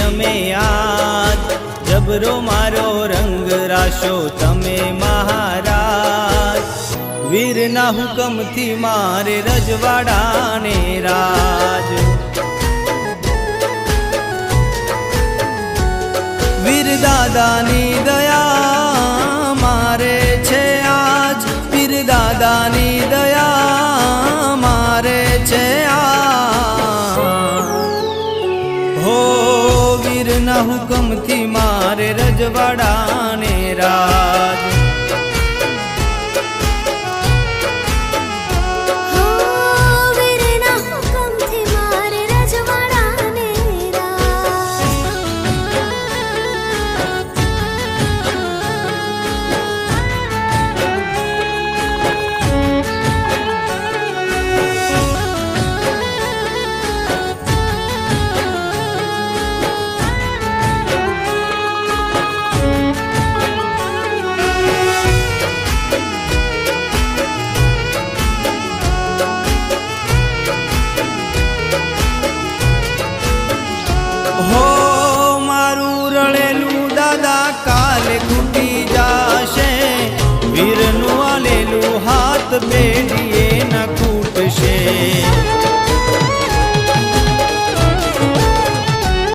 અમે આજ જબરો મારો રંગ રાશો તમે મહારાજ વીરના હુકમથી મારે રજવાડાને રાજ વીર દાદાની દયા મારે છે આજ વીર દાદાની દયા મારે છે હો વીરના હુકમથી મારે રજવાડાને રાજ વીરનું આલેલું હાથ બેડીએ ન ખૂટશે।